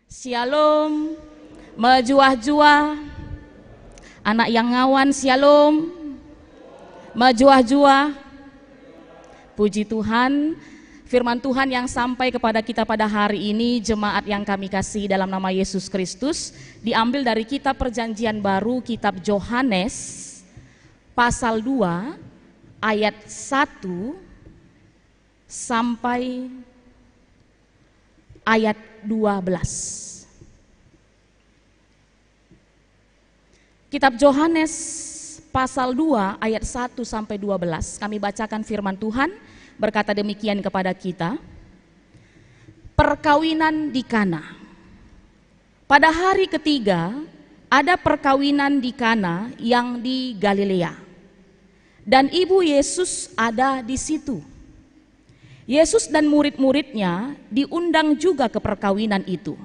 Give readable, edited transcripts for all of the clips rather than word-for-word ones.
Shalom, mejuah-juah, anak yang ngawan, shalom, mejuah-juah. Puji Tuhan, firman Tuhan yang sampai kepada kita pada hari ini, jemaat yang kami kasih dalam nama Yesus Kristus, diambil dari kitab Perjanjian Baru, kitab Yohanes, pasal 2, ayat 1 sampai ayat 12. Kitab Yohanes pasal 2 ayat 1 sampai 12. Kami bacakan firman Tuhan, berkata demikian kepada kita. Perkawinan di Kana. Pada hari ketiga ada perkawinan di Kana yang di Galilea. Dan ibu Yesus ada di situ. Yesus dan murid-muridnya diundang juga ke perkawinan itu.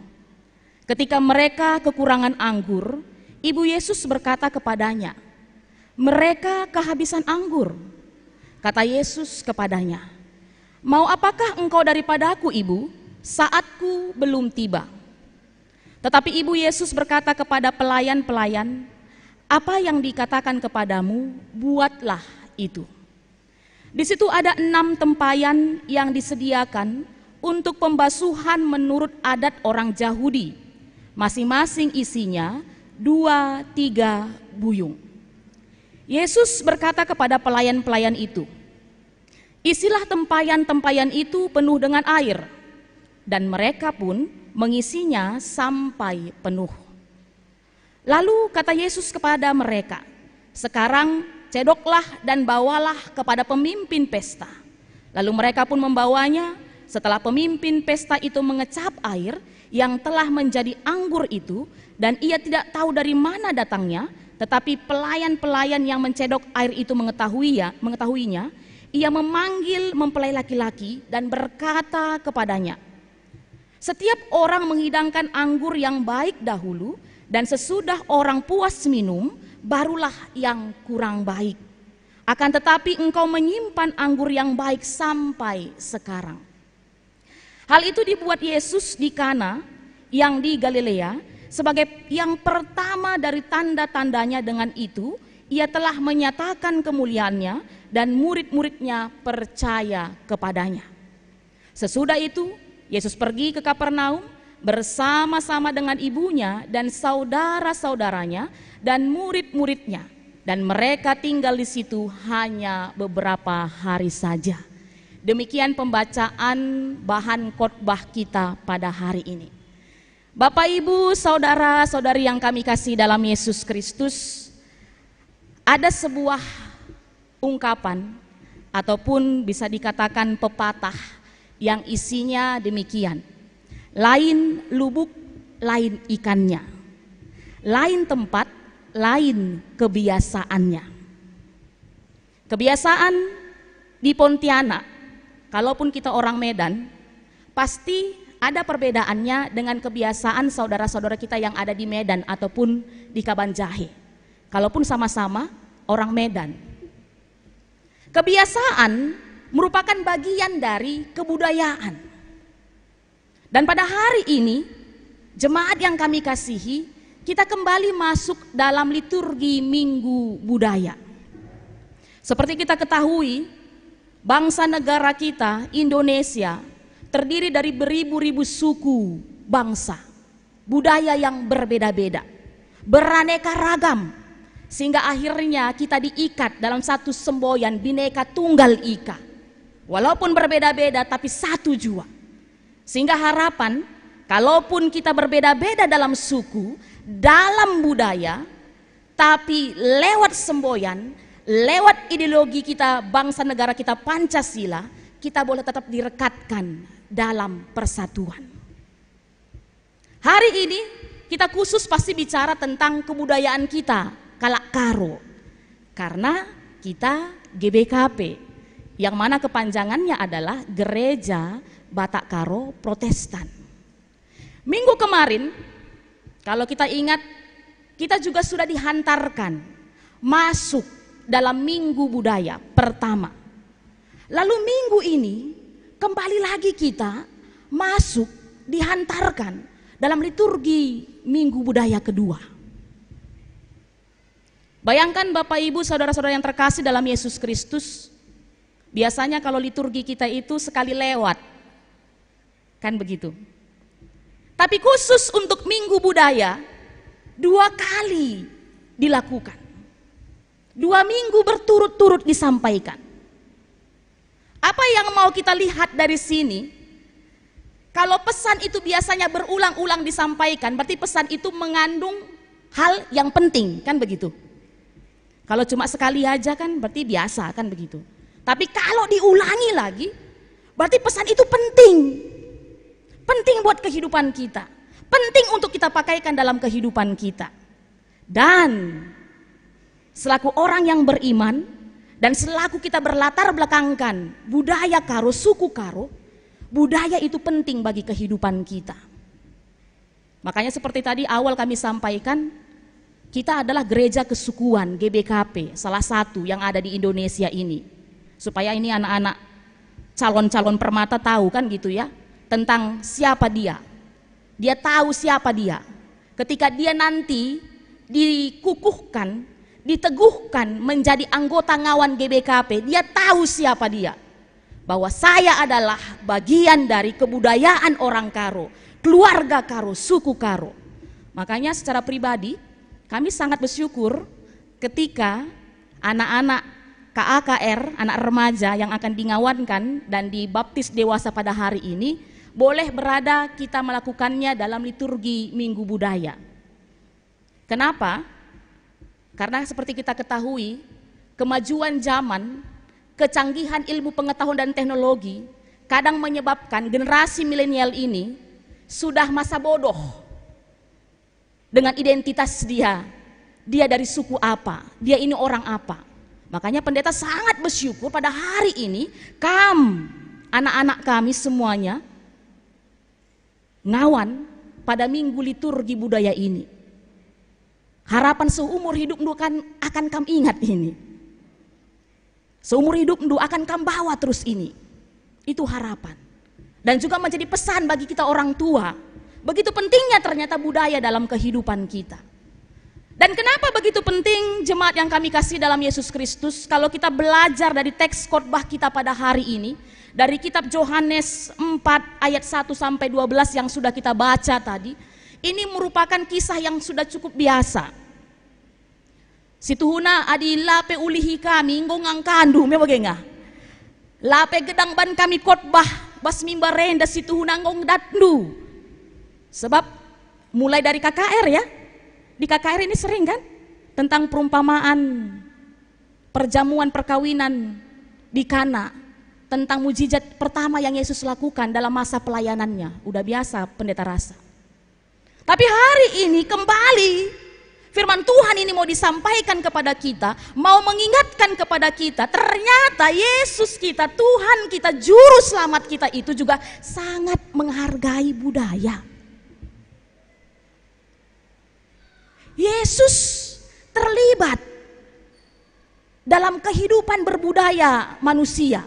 Ketika mereka kekurangan anggur, ibu Yesus berkata kepadanya, "Mereka kehabisan anggur." Kata Yesus kepadanya, "Mau apakah engkau daripadaku, ibu? Saatku belum tiba." Tetapi ibu Yesus berkata kepada pelayan-pelayan, "Apa yang dikatakan kepadamu, buatlah itu." Di situ ada 6 tempayan yang disediakan untuk pembasuhan menurut adat orang Yahudi. Masing-masing isinya 2-3 buyung. Yesus berkata kepada pelayan-pelayan itu, "Isilah tempayan-tempayan itu penuh dengan air." Dan mereka pun mengisinya sampai penuh. Lalu kata Yesus kepada mereka, "Sekarang cedoklah dan bawalah kepada pemimpin pesta." Lalu mereka pun membawanya. Setelah pemimpin pesta itu mengecap air yang telah menjadi anggur itu, dan ia tidak tahu dari mana datangnya, tetapi pelayan-pelayan yang mencedok air itu mengetahuinya, ia memanggil mempelai laki-laki dan berkata kepadanya, "Setiap orang menghidangkan anggur yang baik dahulu, dan sesudah orang puas minum, barulah yang kurang baik. Akan tetapi engkau menyimpan anggur yang baik sampai sekarang." Hal itu dibuat Yesus di Kana yang di Galilea sebagai yang pertama dari tanda-tandanya. Dengan itu ia telah menyatakan kemuliaannya dan murid-muridnya percaya kepadanya. Sesudah itu Yesus pergi ke Kapernaum bersama-sama dengan ibunya dan saudara-saudaranya dan murid-muridnya, dan mereka tinggal di situ hanya beberapa hari saja. Demikian pembacaan bahan khotbah kita pada hari ini. Bapak, Ibu, saudara-saudari yang kami kasih dalam Yesus Kristus, ada sebuah ungkapan ataupun bisa dikatakan pepatah yang isinya demikian. Lain lubuk, lain ikannya. Lain tempat, lain kebiasaannya. Kebiasaan di Pontianak, kalaupun kita orang Medan, pasti ada perbedaannya dengan kebiasaan saudara-saudara kita yang ada di Medan ataupun di Kabanjahe. Kalaupun sama-sama orang Medan. Kebiasaan merupakan bagian dari kebudayaan. Dan pada hari ini, jemaat yang kami kasihi, kita kembali masuk dalam liturgi Minggu Budaya. Seperti kita ketahui, bangsa negara kita, Indonesia, terdiri dari beribu-ribu suku bangsa, budaya yang berbeda-beda, beraneka ragam, sehingga akhirnya kita diikat dalam satu semboyan Bhinneka Tunggal Ika. Walaupun berbeda-beda tapi satu jua. Sehingga harapan, kalaupun kita berbeda-beda dalam suku, dalam budaya, tapi lewat semboyan, lewat ideologi kita, bangsa negara kita Pancasila, kita boleh tetap direkatkan dalam persatuan. Hari ini kita khusus pasti bicara tentang kebudayaan kita, Kalak Karo, karena kita GBKP, yang mana kepanjangannya adalah Gereja Batak Karo Protestan. Minggu kemarin, kalau kita ingat, kita juga sudah dihantarkan masuk dalam Minggu Budaya pertama. Lalu minggu ini kembali lagi kita masuk, dihantarkan dalam liturgi Minggu Budaya kedua. Bayangkan Bapak Ibu saudara-saudara yang terkasih dalam Yesus Kristus, biasanya kalau liturgi kita itu sekali lewat, kan begitu. Tapi khusus untuk Minggu Budaya 2 kali dilakukan. 2 minggu berturut-turut disampaikan. Apa yang mau kita lihat dari sini? Kalau pesan itu biasanya berulang-ulang disampaikan, berarti pesan itu mengandung hal yang penting, kan begitu. Kalau cuma sekali aja kan berarti biasa, kan begitu. Tapi kalau diulangi lagi, berarti pesan itu penting. Penting buat kehidupan kita. Penting untuk kita pakaikan dalam kehidupan kita. Dan selaku orang yang beriman, dan selaku kita berlatar belakangkan budaya Karo, suku Karo, budaya itu penting bagi kehidupan kita. Makanya seperti tadi awal kami sampaikan, kita adalah gereja kesukuan GBKP, salah satu yang ada di Indonesia ini. Supaya ini anak-anak calon-calon permata tahu kan gitu ya, tentang siapa dia. Dia tahu siapa dia. Ketika dia nanti dikukuhkan, diteguhkan menjadi anggota ngawan GBKP, dia tahu siapa dia. Bahwa saya adalah bagian dari kebudayaan orang Karo, keluarga Karo, suku Karo. Makanya secara pribadi kami sangat bersyukur ketika anak-anak KAKR, anak remaja yang akan dingawankan dan dibaptis dewasa pada hari ini, boleh berada kita melakukannya dalam liturgi Minggu Budaya. Kenapa? Karena seperti kita ketahui, kemajuan zaman, kecanggihan ilmu pengetahuan dan teknologi kadang menyebabkan generasi milenial ini sudah masa bodoh dengan identitas dia. Dia dari suku apa, dia ini orang apa. Makanya pendeta sangat bersyukur pada hari ini anak-anak kami semuanya ngawan pada Minggu Liturgi Budaya ini. Harapan seumur hidup akan kami ingat ini. Seumur hidup akan kami bawa terus ini. Itu harapan. Dan juga menjadi pesan bagi kita orang tua. Begitu pentingnya ternyata budaya dalam kehidupan kita. Dan kenapa begitu penting jemaat yang kami kasih dalam Yesus Kristus? Kalau kita belajar dari teks khotbah kita pada hari ini, dari kitab Yohanes 4 ayat 1 sampai 12 yang sudah kita baca tadi, ini merupakan kisah yang sudah cukup biasa. Situhuna adi lape ulihi kami ngongang kandu me bagenga. Lape gedang ban kami khotbah bas mimbar renda situhuna ngong datnu. Sebab mulai dari KKR ya. Di KKR ini sering kan tentang perumpamaan perjamuan perkawinan di Kana, tentang mujizat pertama yang Yesus lakukan dalam masa pelayanannya. Udah biasa pendeta rasa. Tapi hari ini kembali firman Tuhan ini mau disampaikan kepada kita, mau mengingatkan kepada kita, ternyata Yesus kita, Tuhan kita, Juru Selamat kita itu juga sangat menghargai budaya. Yesus terlibat dalam kehidupan berbudaya manusia.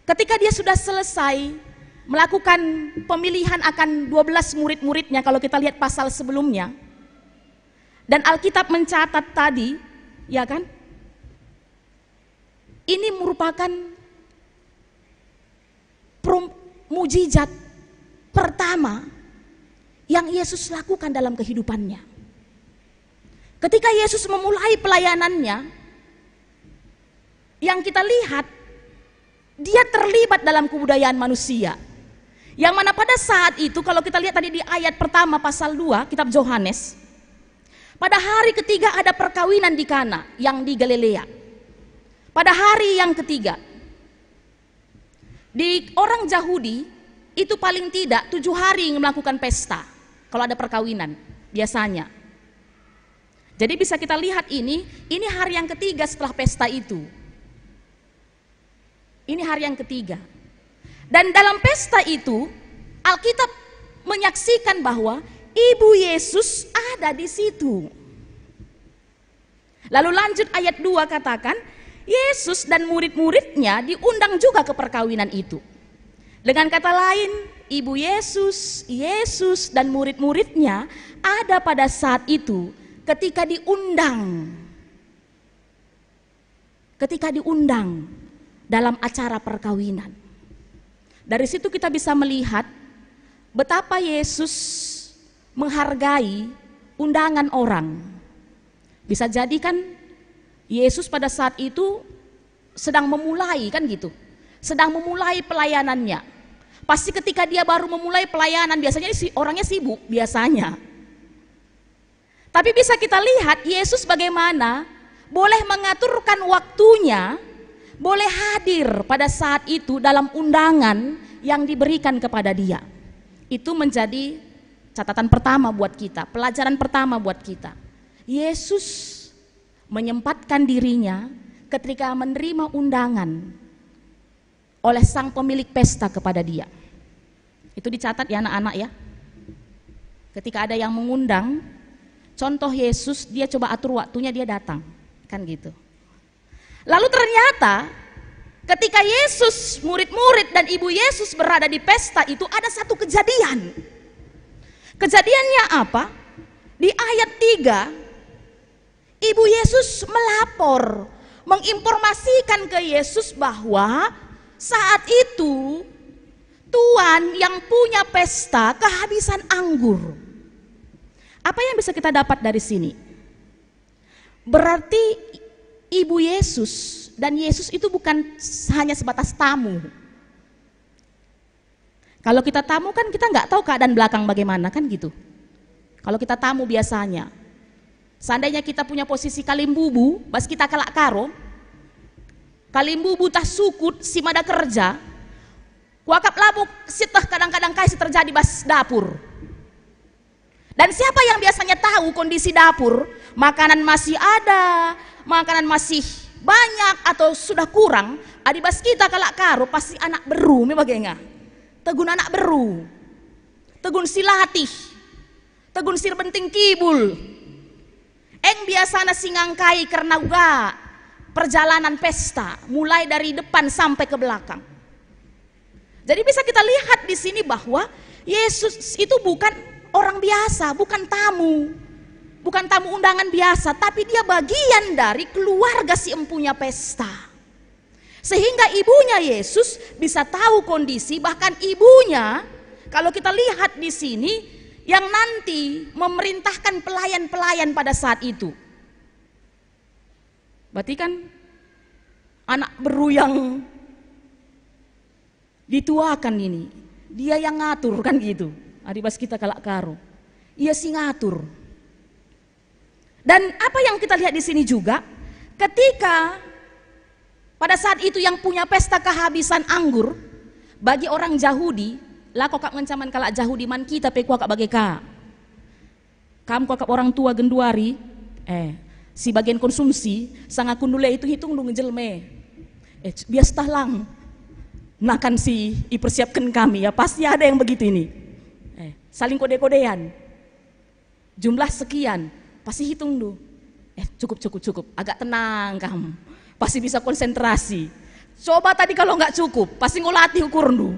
Ketika dia sudah selesai melakukan pemilihan akan 12 murid-muridnya, kalau kita lihat pasal sebelumnya, dan Alkitab mencatat tadi, ya kan? Ini merupakan mujizat pertama yang Yesus lakukan dalam kehidupannya. Ketika Yesus memulai pelayanannya, yang kita lihat, dia terlibat dalam kebudayaan manusia. Yang mana pada saat itu, kalau kita lihat tadi di ayat pertama pasal 2, kitab Yohanes, pada hari ketiga ada perkawinan di Kana yang di Galilea. Pada hari yang ketiga, di orang Yahudi itu paling tidak 7 hari melakukan pesta kalau ada perkawinan biasanya. Jadi bisa kita lihat ini hari yang ketiga setelah pesta itu. Ini hari yang ketiga. Dan dalam pesta itu Alkitab menyaksikan bahwa Ibu Yesus ada di situ. Lalu lanjut ayat 2 katakan, Yesus dan murid-muridnya diundang juga ke perkawinan itu. Dengan kata lain, ibu Yesus, Yesus dan murid-muridnya ada pada saat itu ketika diundang. Ketika diundang dalam acara perkawinan. Dari situ kita bisa melihat betapa Yesus menghargai undangan orang. Bisa jadi kan Yesus pada saat itu sedang memulai kan gitu. Sedang memulai pelayanannya. Pasti ketika dia baru memulai pelayanan biasanya orangnya sibuk biasanya. Tapi bisa kita lihat Yesus bagaimana boleh mengaturkan waktunya, boleh hadir pada saat itu dalam undangan yang diberikan kepada dia. Itu menjadi catatan pertama buat kita, pelajaran pertama buat kita. Yesus menyempatkan dirinya ketika menerima undangan oleh sang pemilik pesta kepada dia. Itu dicatat ya anak-anak ya. Ketika ada yang mengundang, contoh Yesus, dia coba atur waktunya, dia datang. Kan gitu. Lalu ternyata ketika Yesus, murid-murid dan ibu Yesus berada di pesta itu ada satu kejadian. Kejadiannya apa? Di ayat 3, ibu Yesus melapor, menginformasikan ke Yesus bahwa saat itu tuan yang punya pesta kehabisan anggur. Apa yang bisa kita dapat dari sini? Berarti ibu Yesus dan Yesus itu bukan hanya sebatas tamu. Kalau kita tamu kan kita nggak tahu keadaan belakang bagaimana kan gitu. Kalau kita tamu biasanya, seandainya kita punya posisi kalimbubu, pas kita kalak karo, kalimbubu tah sukut si mada kerja, kuakap labuk sitah kadang-kadang kasih terjadi bas dapur. Dan siapa yang biasanya tahu kondisi dapur, makanan masih ada, makanan masih banyak atau sudah kurang, adibas kita kalak karo pasti anak beru, memangnya tegun anak beru, tegun silatih, tegun sir benting kibul, biasana singangkai karena uga perjalanan pesta, mulai dari depan sampai ke belakang. Jadi bisa kita lihat di sini bahwa Yesus itu bukan orang biasa, bukan tamu undangan biasa, tapi dia bagian dari keluarga si empunya pesta. Sehingga ibunya Yesus bisa tahu kondisi, bahkan ibunya kalau kita lihat di sini yang nanti memerintahkan pelayan-pelayan pada saat itu. Berarti kan anak beru yang dituakan ini, dia yang ngatur kan gitu. Adibas kita kalak karo, ia sih ngatur. Dan apa yang kita lihat di sini juga, ketika pada saat itu yang punya pesta kehabisan anggur, bagi orang Yahudi, lah kokak mencaman kalak Yahudi man kita pe kokak bagi ka. Kamu kokak orang tua genduari, si bagian konsumsi, sangat kundule itu hitung dong jelme. Bias tahlang, nakan si dipersiapkan kami ya, pasti ada yang begitu ini. Saling kode-kodean, jumlah sekian, pasti hitung dulu. Cukup, agak tenang kamu, pasti bisa konsentrasi. Coba tadi kalau nggak cukup, pasti ngolatih ukur dulu.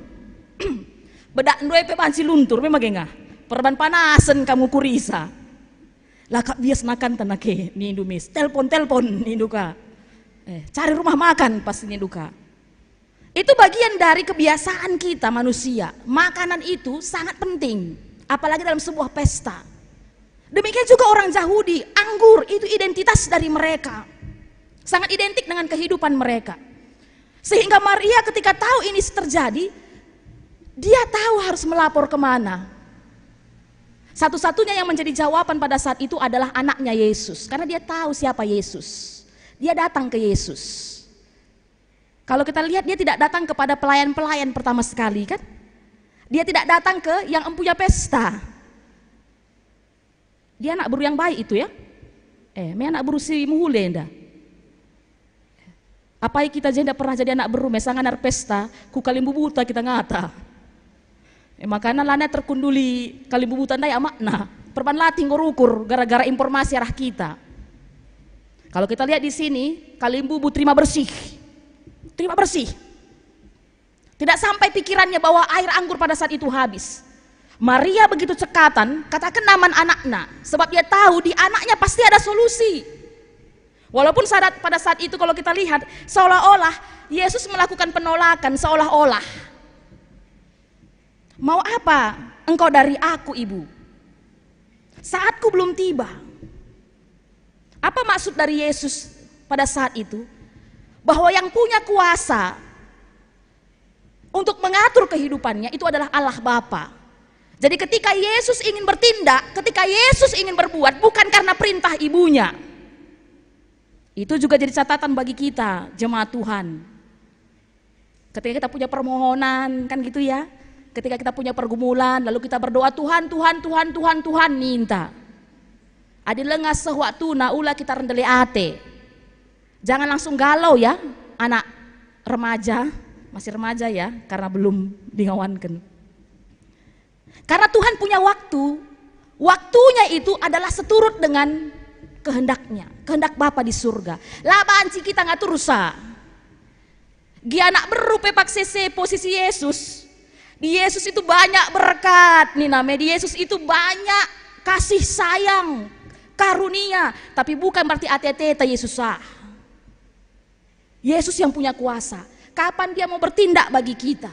Bedak dua pe panci luntur, memang enggak. Perban panasan kamu kurisa. Lah kak bias makan tanake ni Indomis, telepon ni duka. Cari rumah makan pasti ni duka. Itu bagian dari kebiasaan kita manusia. Makanan itu sangat penting, apalagi dalam sebuah pesta. Demikian juga orang Yahudi, anggur itu identitas dari mereka. Sangat identik dengan kehidupan mereka. Sehingga Maria ketika tahu ini terjadi, dia tahu harus melapor kemana. Satu-satunya yang menjadi jawaban pada saat itu adalah anaknya Yesus. Karena dia tahu siapa Yesus. Dia datang ke Yesus. Kalau kita lihat dia tidak datang kepada pelayan-pelayan pertama sekali kan. Dia tidak datang ke yang empunya pesta. Dia anak beru yang baik itu ya. Me anak beru si muhule nda. Apa kita jenda pernah jadi anak beru mesangan ar pesta ku kalimbu buta kita ngata. Makanya lana terkunduli kalimbu buta ndai makna. Perban latih ngurukur gara-gara informasi arah kita. Kalau kita lihat di sini kalimbu terima bersih. Terima bersih. Tidak sampai pikirannya bahwa air anggur pada saat itu habis. Maria begitu cekatan, katakan nama anaknya, sebab dia tahu di anaknya pasti ada solusi. Walaupun pada saat itu kalau kita lihat, seolah-olah Yesus melakukan penolakan, seolah-olah. Mau apa engkau dari aku, ibu? Saatku belum tiba. Apa maksud dari Yesus pada saat itu? Bahwa yang punya kuasa untuk mengatur kehidupannya itu adalah Allah Bapa. Jadi ketika Yesus ingin bertindak, ketika Yesus ingin berbuat, bukan karena perintah ibunya. Itu juga jadi catatan bagi kita, jemaat Tuhan. Ketika kita punya permohonan, kan gitu ya. Ketika kita punya pergumulan, lalu kita berdoa, Tuhan, Tuhan, Tuhan, Tuhan, Tuhan, minta. Adi lengah sewaktu naula kita rendele ate. Jangan langsung galau ya, anak remaja, masih remaja ya, karena belum dingawankan. Karena Tuhan punya waktu, waktunya itu adalah seturut dengan kehendaknya, kehendak Bapa di surga. Labanci kita nggak turusa. Gia anak berupe pak sese posisi Yesus. Di Yesus itu banyak berkat, nih namanya di Yesus itu banyak kasih sayang, karunia, tapi bukan berarti ate-ate Yesus sah. Yesus yang punya kuasa. Kapan dia mau bertindak bagi kita?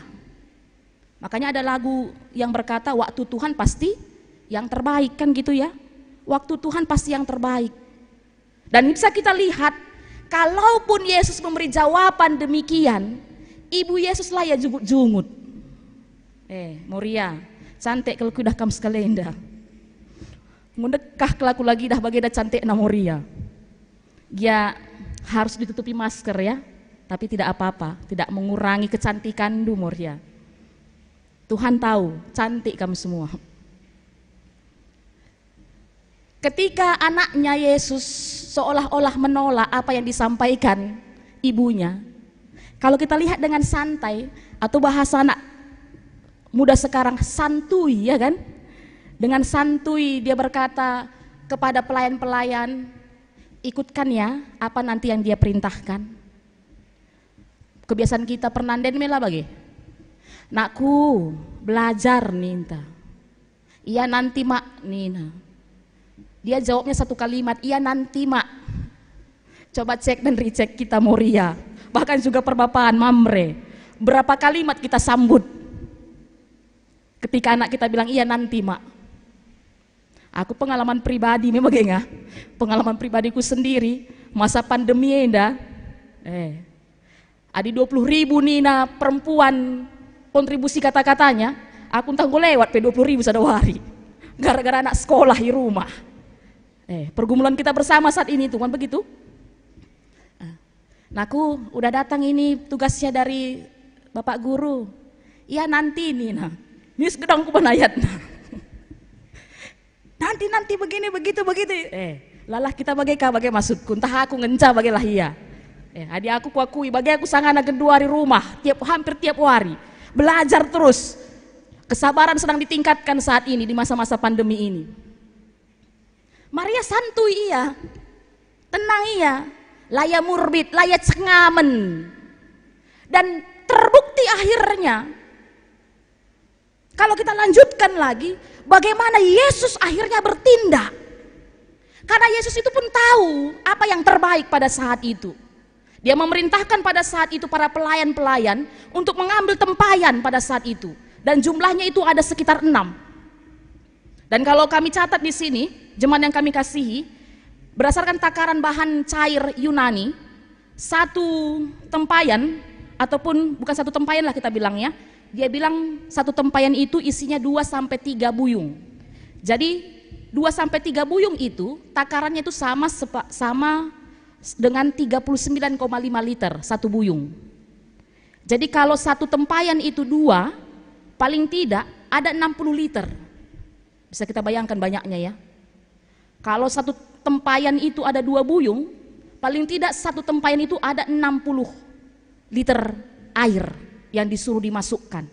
Makanya ada lagu yang berkata waktu Tuhan pasti yang terbaik, kan gitu ya. Waktu Tuhan pasti yang terbaik. Dan bisa kita lihat, kalaupun Yesus memberi jawaban demikian, ibu Yesuslah ya jungut-jungut. Moria, cantik kalau kudah kam sekalenda. Mendekah kelaku lagi dah bagi dah cantik na Moria. Dia harus ditutupi masker ya, tapi tidak apa-apa, tidak mengurangi kecantikan du Moria. Tuhan tahu, cantik kamu semua. Ketika anaknya Yesus seolah-olah menolak apa yang disampaikan ibunya, kalau kita lihat dengan santai, atau bahasa anak muda sekarang santuy ya kan, dengan santuy dia berkata kepada pelayan-pelayan, ikutkan ya apa nanti yang dia perintahkan. Kebiasaan kita pernanden mela bagi, nakku belajar ninta, iya nanti mak nina. Dia jawabnya satu kalimat, iya nanti mak. Coba cek dan recheck kita Moria, bahkan juga perbapaan Mamre, berapa kalimat kita sambut ketika anak kita bilang iya nanti mak. Aku pengalaman pribadi memang enggak, pengalaman pribadiku sendiri masa pandemi enda, ada 20.000 nina perempuan kontribusi kata-katanya, aku entah gue lewat 20.000 satu hari, gara-gara anak sekolah di rumah. Pergumulan kita bersama saat ini tuh kan begitu. Nah aku udah datang ini tugasnya dari Bapak Guru. Iya nanti nih nah, ini sedang ku penayat nah. Nanti begini begitu. Lalah kita bagai maksudku, entah aku ngenca bagai lah iya. Adik aku kuakui, bagai aku sang anak kedua di rumah, hampir tiap hari. Belajar terus. Kesabaran sedang ditingkatkan saat ini di masa-masa pandemi ini. Maria santuy iya, tenang iya, laya murbit, laya cengamen. Dan terbukti akhirnya, kalau kita lanjutkan lagi, bagaimana Yesus akhirnya bertindak. Karena Yesus itu pun tahu apa yang terbaik pada saat itu. Dia memerintahkan pada saat itu para pelayan-pelayan untuk mengambil tempayan pada saat itu. Dan jumlahnya itu ada sekitar 6. Dan kalau kami catat di sini, jemaat yang kami kasihi, berdasarkan takaran bahan cair Yunani, satu tempayan, ataupun bukan satu tempayan lah kita bilangnya, dia bilang satu tempayan itu isinya 2-3 buyung. Jadi 2-3 buyung itu takarannya itu sama dengan 39,5 liter satu buyung. Jadi kalau satu tempayan itu 2, paling tidak ada 60 liter. Bisa kita bayangkan banyaknya ya. Kalau satu tempayan itu ada 2 buyung, paling tidak satu tempayan itu ada 60 liter air yang disuruh dimasukkan.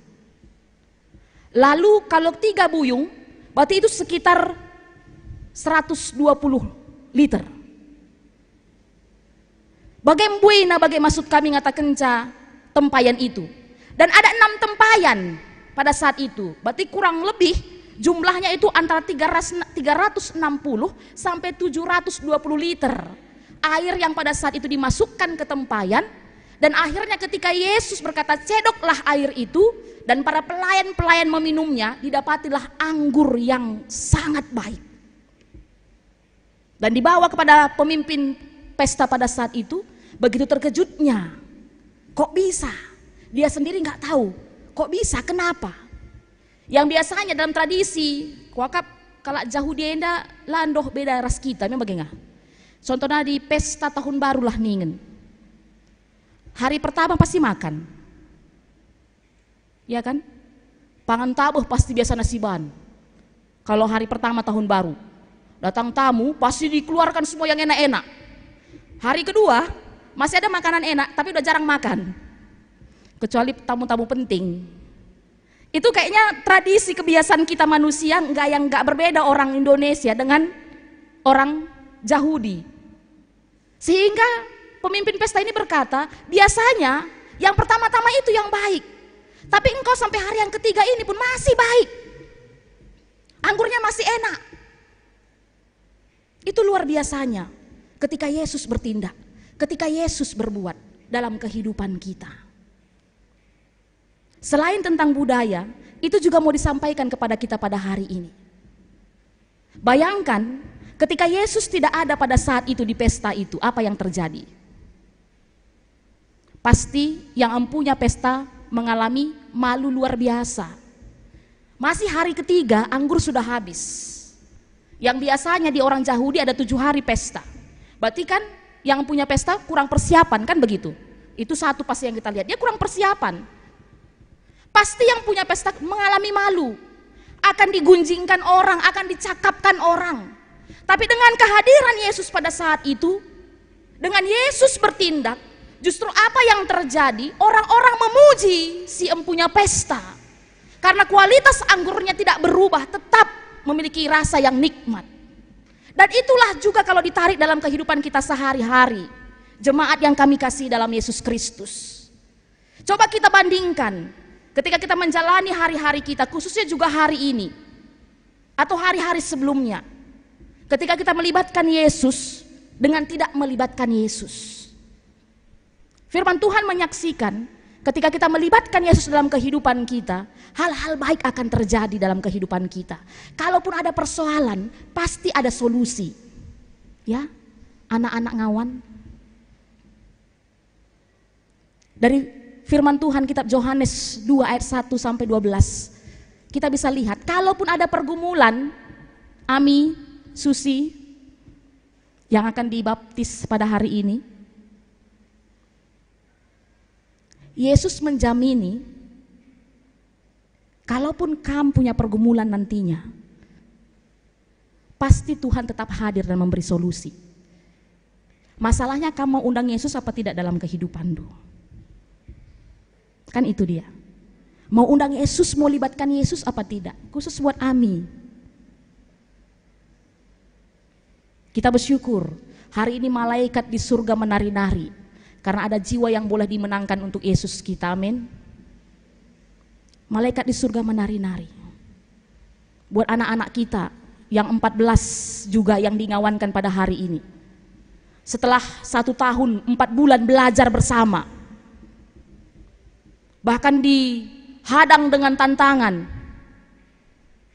Lalu kalau 3 buyung, berarti itu sekitar 120 liter. Bagaimana maksud kami ngata kenca tempayan itu? Dan ada 6 tempayan pada saat itu. Berarti kurang lebih jumlahnya itu antara 360 sampai 720 liter air yang pada saat itu dimasukkan ke tempayan. Dan akhirnya ketika Yesus berkata, cedoklah air itu, dan para pelayan-pelayan meminumnya, didapatilah anggur yang sangat baik. Dan dibawa kepada pemimpin pesta pada saat itu. Begitu terkejutnya, kok bisa? Dia sendiri nggak tahu, kok bisa, kenapa? Yang biasanya dalam tradisi, kuakap kalau jauh dienda landoh beda ras kita, memang bagaimana? Contohnya di pesta tahun baru lah ningen. Hari pertama pasti makan, ya kan? Pangan tabuh pasti biasa nasiban. Kalau hari pertama tahun baru, datang tamu pasti dikeluarkan semua yang enak-enak. Hari kedua masih ada makanan enak, tapi udah jarang makan. Kecuali tamu-tamu penting. Itu kayaknya tradisi kebiasaan kita manusia yang nggak berbeda orang Indonesia dengan orang Yahudi. Sehingga pemimpin pesta ini berkata, biasanya yang pertama-tama itu yang baik, tapi engkau sampai hari yang ketiga ini pun masih baik, anggurnya masih enak. Itu luar biasanya ketika Yesus bertindak, ketika Yesus berbuat dalam kehidupan kita. Selain tentang budaya, itu juga mau disampaikan kepada kita pada hari ini. Bayangkan ketika Yesus tidak ada pada saat itu di pesta itu, apa yang terjadi? Pasti yang empunya pesta mengalami malu luar biasa. Masih hari ketiga anggur sudah habis. Yang biasanya di orang Yahudi ada 7 hari pesta. Berarti kan yang punya pesta kurang persiapan, kan begitu? Itu satu pasti yang kita lihat, dia kurang persiapan. Pasti yang punya pesta mengalami malu. Akan digunjingkan orang, akan dicakapkan orang. Tapi dengan kehadiran Yesus pada saat itu, dengan Yesus bertindak, justru apa yang terjadi? Orang-orang memuji si empunya pesta. Karena kualitas anggurnya tidak berubah, tetap memiliki rasa yang nikmat. Dan itulah juga kalau ditarik dalam kehidupan kita sehari-hari, jemaat yang kami kasih dalam Yesus Kristus. Coba kita bandingkan ketika kita menjalani hari-hari kita, khususnya juga hari ini atau hari-hari sebelumnya, ketika kita melibatkan Yesus dengan tidak melibatkan Yesus. Firman Tuhan menyaksikan ketika kita melibatkan Yesus dalam kehidupan kita, hal-hal baik akan terjadi dalam kehidupan kita. Kalaupun ada persoalan, pasti ada solusi. Ya, anak-anak ngawan. Dari firman Tuhan kitab Yohanes 2 ayat 1 sampai 12, kita bisa lihat kalaupun ada pergumulan, Ami, Susi yang akan dibaptis pada hari ini, Yesus menjamini kalaupun kamu punya pergumulan nantinya, pasti Tuhan tetap hadir dan memberi solusi. Masalahnya kamu mau undang Yesus apa tidak dalam kehidupan lu? Kan itu dia. Mau undang Yesus, mau libatkan Yesus apa tidak? Khusus buat Ami. Kita bersyukur hari ini malaikat di surga menari-nari karena ada jiwa yang boleh dimenangkan untuk Yesus kita, amin. Malaikat di surga menari-nari. Buat anak-anak kita yang 14 juga yang dingawankan pada hari ini. Setelah 1 tahun 4 bulan belajar bersama, bahkan dihadang dengan tantangan,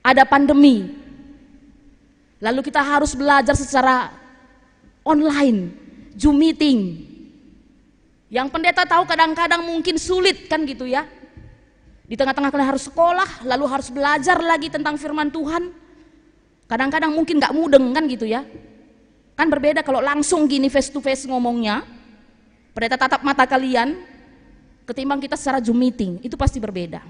ada pandemi, lalu kita harus belajar secara online, Zoom meeting. Yang pendeta tahu kadang-kadang mungkin sulit kan gitu ya. Di tengah-tengah kalian harus sekolah, lalu harus belajar lagi tentang firman Tuhan. Kadang-kadang mungkin gak mudeng kan gitu ya. Kan berbeda kalau langsung gini face to face ngomongnya, pendeta tatap mata kalian, ketimbang kita secara Zoom meeting, itu pasti berbeda.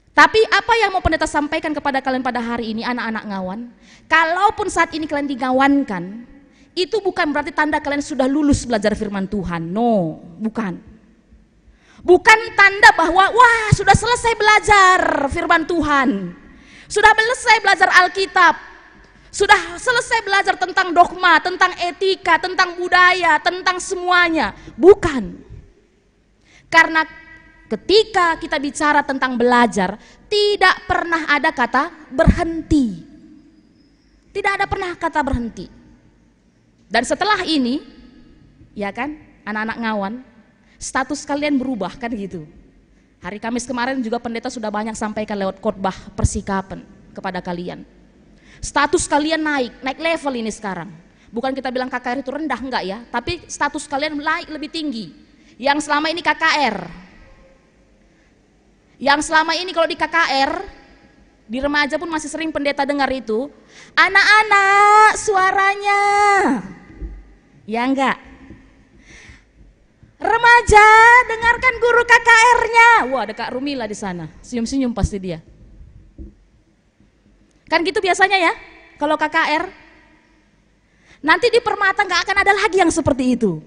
Tapi apa yang mau pendeta sampaikan kepada kalian pada hari ini, anak-anak ngawan, kalaupun saat ini kalian digawankan, itu bukan berarti tanda kalian sudah lulus belajar firman Tuhan. No, bukan. Bukan tanda bahwa wah sudah selesai belajar firman Tuhan, sudah selesai belajar Alkitab, sudah selesai belajar tentang dogma, tentang etika, tentang budaya, tentang semuanya. Bukan. Karena ketika kita bicara tentang belajar, tidak pernah ada kata berhenti. Tidak ada pernah kata berhenti. Dan setelah ini, ya kan, anak-anak ngawan, status kalian berubah kan gitu. Hari Kamis kemarin juga pendeta sudah banyak sampaikan lewat khotbah persikapan kepada kalian. Status kalian naik level ini sekarang. Bukan kita bilang KKR itu rendah, enggak ya, tapi status kalian naik lebih tinggi. Yang selama ini KKR, yang selama ini kalau di KKR, di remaja pun masih sering pendeta dengar itu, anak-anak suaranya, ya enggak? Remaja dengarkan guru KKR-nya. Wah, ada Kak Rumila di sana, senyum-senyum pasti dia. Kan gitu biasanya ya, kalau KKR. Nanti di Permata nggak akan ada lagi yang seperti itu.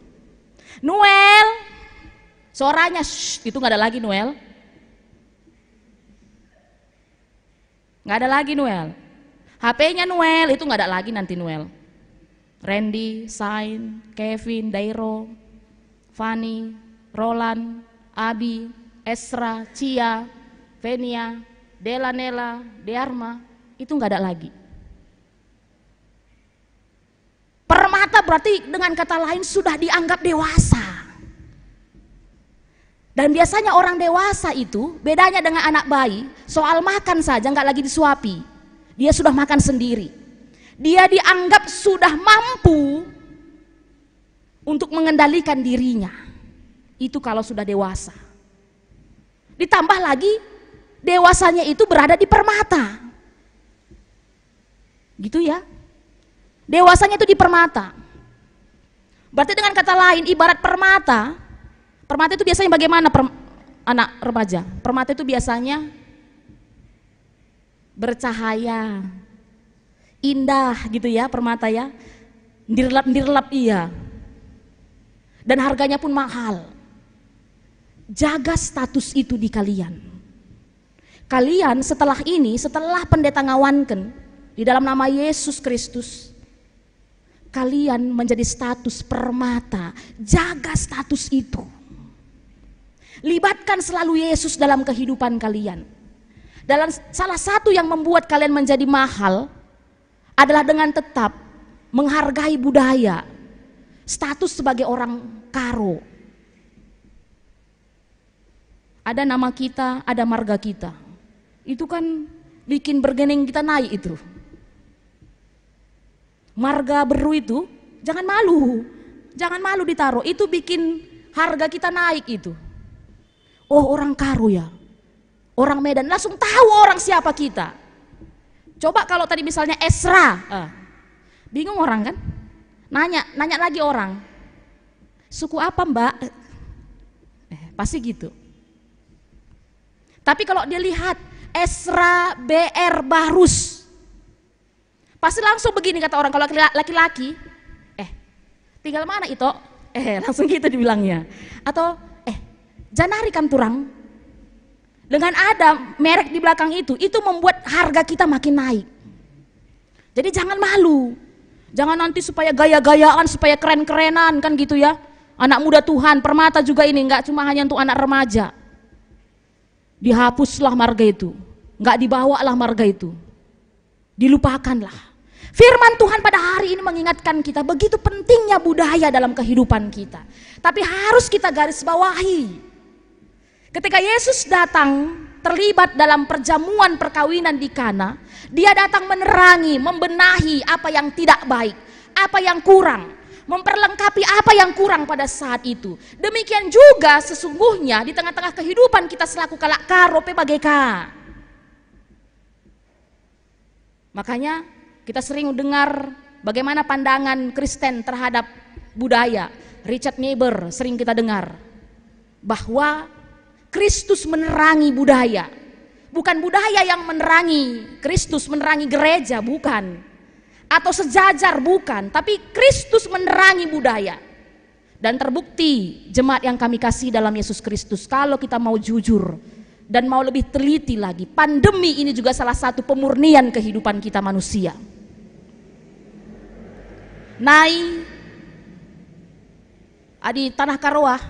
Noel, suaranya itu nggak ada lagi Noel. Nggak ada lagi Noel. HP-nya Noel, itu nggak ada lagi nanti Noel. Randy, Sain, Kevin, Dairo, Fanny, Roland, Abi, Esra, Cia, Venia, Dela Nela, Dearma, itu nggak ada lagi. Permata berarti dengan kata lain sudah dianggap dewasa. Dan biasanya orang dewasa itu bedanya dengan anak bayi, soal makan saja nggak lagi disuapi. Dia sudah makan sendiri. Dia dianggap sudah mampu untuk mengendalikan dirinya. Itu kalau sudah dewasa. Ditambah lagi dewasanya itu berada di permata. Gitu ya. Dewasanya itu di permata. Berarti dengan kata lain, ibarat permata. Permata itu biasanya bagaimana anak remaja? Permata itu biasanya bercahaya, indah gitu ya permata ya. Ndirlap iya. Dan harganya pun mahal. Jaga status itu di kalian. Kalian setelah ini, setelah pendeta ngawankan di dalam nama Yesus Kristus, kalian menjadi status permata. Jaga status itu. Libatkan selalu Yesus dalam kehidupan kalian. Dalam salah satu yang membuat kalian menjadi mahal adalah dengan tetap menghargai budaya, status sebagai orang karo. Ada nama kita, ada marga kita. Itu kan bikin bergening kita naik itu. Marga beru itu jangan malu ditaruh, itu bikin harga kita naik itu. Oh, orang karo ya, orang Medan, langsung tahu orang siapa kita. Coba kalau tadi misalnya Esra, bingung orang kan, nanya lagi orang, suku apa mbak, pasti gitu. Tapi kalau dia lihat Esra BR Barus, pasti langsung begini kata orang, kalau laki-laki, tinggal mana itu? Langsung gitu dibilangnya. Atau, janari kan turang. Dengan ada merek di belakang itu membuat harga kita makin naik. Jadi jangan malu. Jangan nanti supaya gaya-gayaan, supaya keren-kerenan kan gitu ya. Anak muda Tuhan, permata juga ini, enggak cuma hanya untuk anak remaja. Dihapuslah marga itu. Enggak dibawalah marga itu. Dilupakanlah. Firman Tuhan pada hari ini mengingatkan kita begitu pentingnya budaya dalam kehidupan kita. Tapi harus kita garis bawahi. Ketika Yesus datang terlibat dalam perjamuan perkawinan di Kana, dia datang menerangi, membenahi apa yang tidak baik, apa yang kurang, memperlengkapi apa yang kurang pada saat itu. Demikian juga sesungguhnya di tengah-tengah kehidupan kita selaku kalak karo PBGK. Makanya kita sering dengar bagaimana pandangan Kristen terhadap budaya. Richard Niebuhr sering kita dengar bahwa Kristus menerangi budaya. Bukan budaya yang menerangi Kristus, menerangi gereja, bukan. Atau sejajar, bukan. Tapi Kristus menerangi budaya. Dan terbukti jemaat yang kami kasih dalam Yesus Kristus, kalau kita mau jujur dan mau lebih teliti lagi, pandemi ini juga salah satu pemurnian kehidupan kita manusia. Nai adi tanah Karoah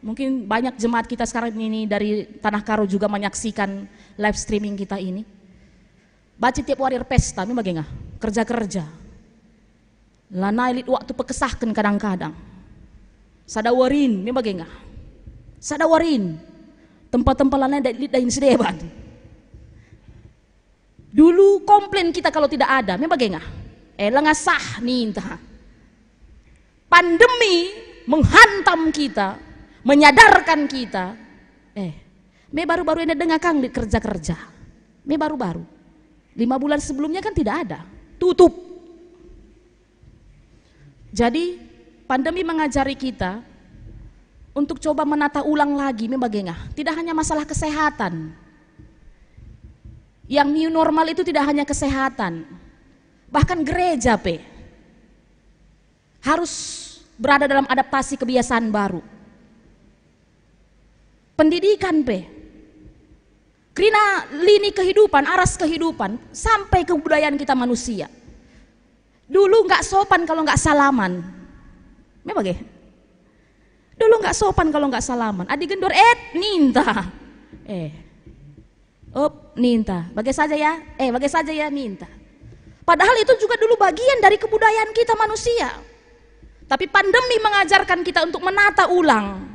Mungkin banyak jemaat kita sekarang ini dari Tanah Karo juga menyaksikan live streaming kita ini. Baca tiap hari pesta, memang bagaimana? Kerja-kerja. Lanai lit waktu pekesahkan kadang-kadang. Sadawarin, memang bagaimana? Sadawarin. Tempat-tempat lanai lit dahin sedeban. Dulu komplain kita kalau tidak ada, memang bagaimana? Langasah nih entah. Pandemi menghantam kita, menyadarkan kita. Me baru-baru ini dengar Kang di kerja-kerja. Me baru-baru. 5 bulan sebelumnya kan tidak ada. Tutup. Jadi pandemi mengajari kita untuk coba menata ulang lagi. Me bagaimana? Tidak hanya masalah kesehatan. Yang new normal itu tidak hanya kesehatan. Bahkan gereja harus berada dalam adaptasi kebiasaan baru. Pendidikan karena lini kehidupan, aras kehidupan sampai kebudayaan kita manusia. Dulu nggak sopan kalau nggak salaman. Memang dulu nggak sopan kalau nggak salaman. Adi gendor ninta. Ninta. Bagai saja ya ninta. Padahal itu juga dulu bagian dari kebudayaan kita manusia. Tapi pandemi mengajarkan kita untuk menata ulang.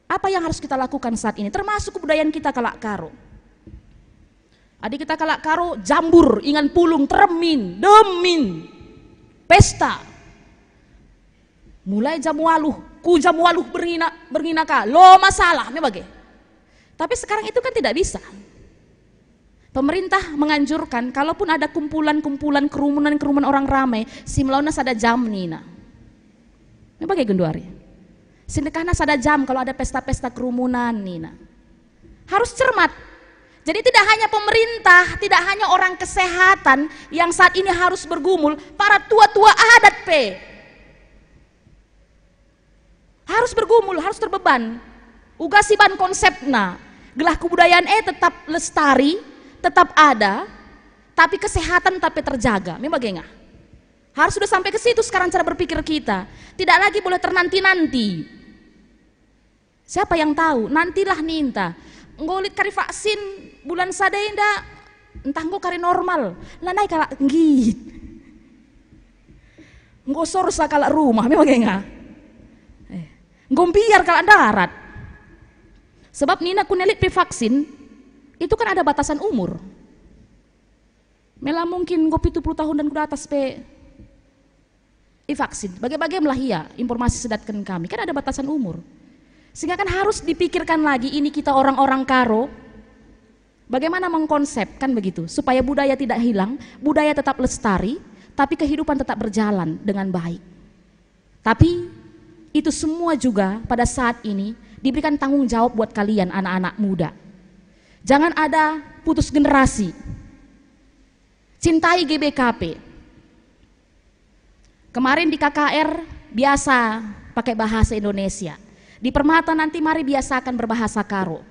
Apa yang harus kita lakukan saat ini? Termasuk kebudayaan kita Kalak Karo. Adik kita Kalak Karo jambur, ingan pulung, teremin, demin, pesta. Mulai jam 8, ku jam 8 berngina ka, lo masalah, tapi sekarang itu kan tidak bisa. Pemerintah menganjurkan kalaupun ada kumpulan-kumpulan kerumunan orang ramai, simlauna sada jam nina. Memang genduari. Sindekana sada jam kalau ada pesta-pesta kerumunan nina. Harus cermat. Jadi tidak hanya pemerintah, tidak hanya orang kesehatan yang saat ini harus bergumul, para tua-tua adat harus bergumul, harus terbeban. Ugasiban konsepna, gelah kebudayaan tetap lestari, tetap ada, tapi kesehatan tapi terjaga. Memang bagaimana? Harus sudah sampai ke situ sekarang cara berpikir kita. Tidak lagi boleh ternanti-nanti. Siapa yang tahu? Nantilah ninta. Ngolit kari vaksin bulan sadenda, entah nggo kari normal. Lanai kalak nggit. Nggosor sakala rumah. Memang bagaimana? Ngombiar kalak darat. Sebab nina kunelit pi vaksin itu kan ada batasan umur. Mela mungkin ngopi 70 tahun dan kuda atas vaksin. Bagai-bagai melahia informasi sedatkan kami. Kan ada batasan umur. Sehingga kan harus dipikirkan lagi ini kita orang-orang Karo. Bagaimana mengkonsep kan begitu. Supaya budaya tidak hilang, budaya tetap lestari, tapi kehidupan tetap berjalan dengan baik. Tapi itu semua juga pada saat ini diberikan tanggung jawab buat kalian anak-anak muda. Jangan ada putus generasi. Cintai GBKP. Kemarin di KKR biasa pakai bahasa Indonesia. Di Permata nanti mari biasakan berbahasa Karo.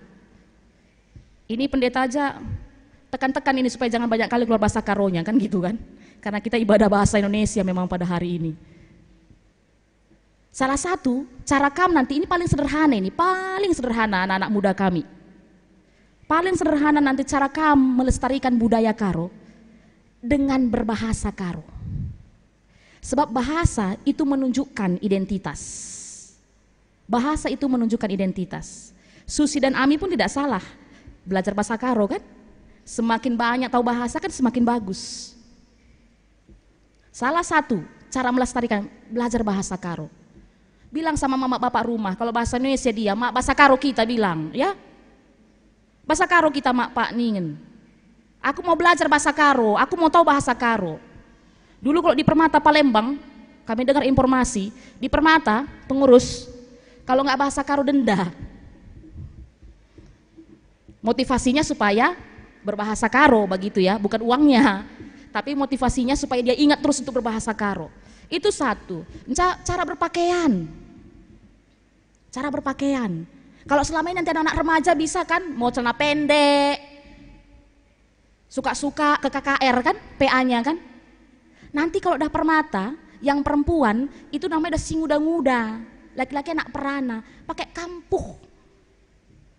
Ini pendeta aja tekan-tekan ini supaya jangan banyak kali keluar bahasa Karonya kan gitu kan. Karena kita ibadah bahasa Indonesia memang pada hari ini. Salah satu cara kami nanti ini paling sederhana anak-anak muda kami. Paling sederhana nanti cara kami melestarikan budaya Karo dengan berbahasa Karo. Sebab bahasa itu menunjukkan identitas. Bahasa itu menunjukkan identitas. Susi dan Ami pun tidak salah belajar bahasa Karo kan. Semakin banyak tahu bahasa kan semakin bagus. Salah satu cara melestarikan belajar bahasa Karo. Bilang sama mama bapak rumah, kalau bahasa Indonesia dia, mak bahasa Karo kita bilang, ya. Bahasa Karo kita mak pak ningen. Aku mau belajar bahasa Karo, aku mau tahu bahasa Karo. Dulu kalau di Permata Palembang, kami dengar informasi, di Permata pengurus, kalau nggak bahasa Karo denda. Motivasinya supaya berbahasa Karo begitu ya, bukan uangnya. Tapi motivasinya supaya dia ingat terus untuk berbahasa Karo. Itu satu. Cara berpakaian. Cara berpakaian. Kalau selama ini nanti anak-anak remaja bisa kan, mau celana pendek, suka-suka ke KKR kan, PA-nya kan. Nanti kalau udah Permata, yang perempuan itu namanya udah singuda-nguda. laki-laki anak perana, pakai kampuh,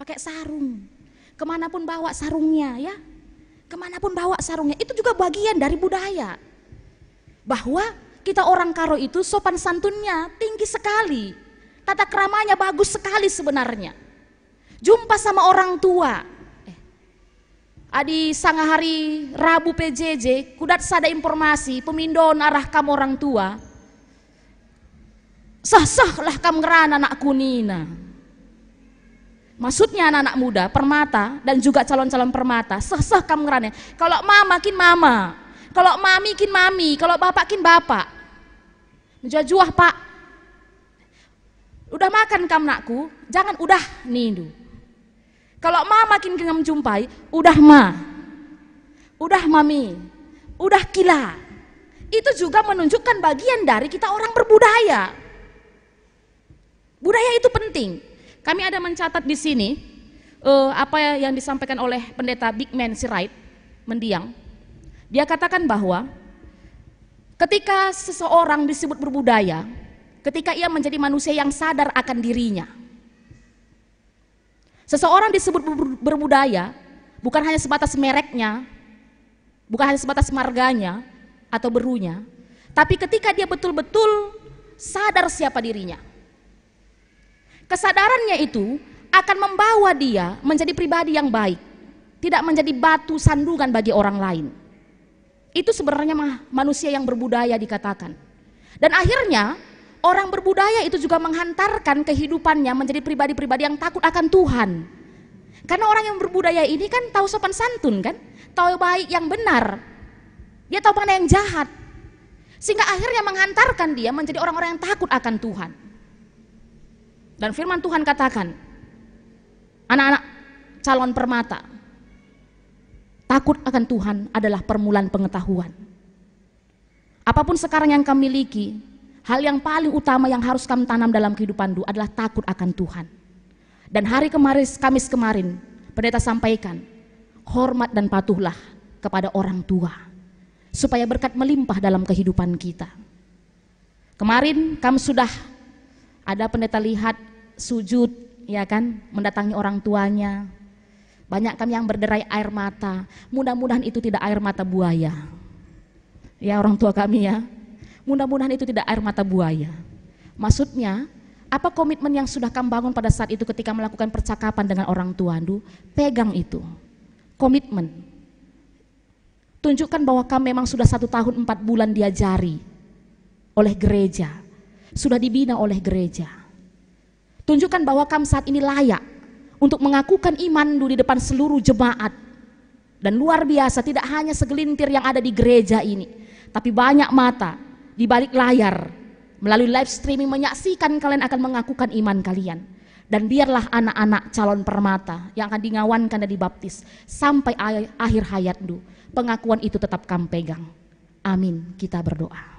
pakai sarung. Kemanapun bawa sarungnya ya, kemanapun bawa sarungnya, itu juga bagian dari budaya. Bahwa kita orang Karo itu sopan santunnya tinggi sekali, tata keramanya bagus sekali sebenarnya. Jumpa sama orang tua, adi sanga hari Rabu PJJ, kudat sada informasi pemindon arah kam orang tua, sah-sah lah kam ngerana anak kunina. Maksudnya anak-anak muda, permata dan juga calon-calon permata, sah-sah kam ngerana. Kalau mama kin mama, kalau mami kin mami, kalau bapak kin bapak. Menjuah-juah pak, udah makan kam nakku, jangan udah nindu. Kalau mama makin kengam jumpai, udah ma, udah mami, udah kila. Itu juga menunjukkan bagian dari kita orang berbudaya. Budaya itu penting. Kami ada mencatat di sini apa yang disampaikan oleh pendeta Big Man Sirait Mendiang. Dia katakan bahwa ketika seseorang disebut berbudaya, ketika ia menjadi manusia yang sadar akan dirinya. Seseorang disebut berbudaya bukan hanya sebatas mereknya, bukan hanya sebatas marganya atau berunya, tapi ketika dia betul-betul sadar siapa dirinya. Kesadarannya itu akan membawa dia menjadi pribadi yang baik, tidak menjadi batu sandungan bagi orang lain. Itu sebenarnya manusia yang berbudaya dikatakan. Dan akhirnya orang berbudaya itu juga menghantarkan kehidupannya menjadi pribadi-pribadi yang takut akan Tuhan. Karena orang yang berbudaya ini kan tahu sopan santun kan, tahu baik yang benar, dia tahu mana yang jahat. Sehingga akhirnya menghantarkan dia menjadi orang-orang yang takut akan Tuhan. Dan firman Tuhan katakan, anak-anak calon permata, takut akan Tuhan adalah permulaan pengetahuan. Apapun sekarang yang kami miliki, hal yang paling utama yang harus kami tanam dalam kehidupan adalah takut akan Tuhan. Dan hari Kamis kemarin, pendeta sampaikan, hormat dan patuhlah kepada orang tua, supaya berkat melimpah dalam kehidupan kita. Kemarin kami sudah ada pendeta lihat sujud, ya kan, mendatangi orang tuanya. Banyak kami yang berderai air mata. Mudah-mudahan itu tidak air mata buaya. Ya orang tua kami ya. Mudah-mudahan itu tidak air mata buaya. Maksudnya, apa komitmen yang sudah kamu bangun pada saat itu ketika melakukan percakapan dengan orang tua? Pegang itu. Komitmen. Tunjukkan bahwa kamu memang sudah 1 tahun 4 bulan diajari oleh gereja. Sudah dibina oleh gereja. Tunjukkan bahwa kamu saat ini layak untuk mengakukan iman di depan seluruh jemaat. Dan luar biasa, tidak hanya segelintir yang ada di gereja ini, tapi banyak mata di balik layar melalui live streaming menyaksikan kalian akan mengakukan iman kalian. Dan biarlah anak-anak calon permata yang akan dingawankan dan dibaptis sampai akhir hayatmu, pengakuan itu tetap kamu pegang. Amin. Kita berdoa.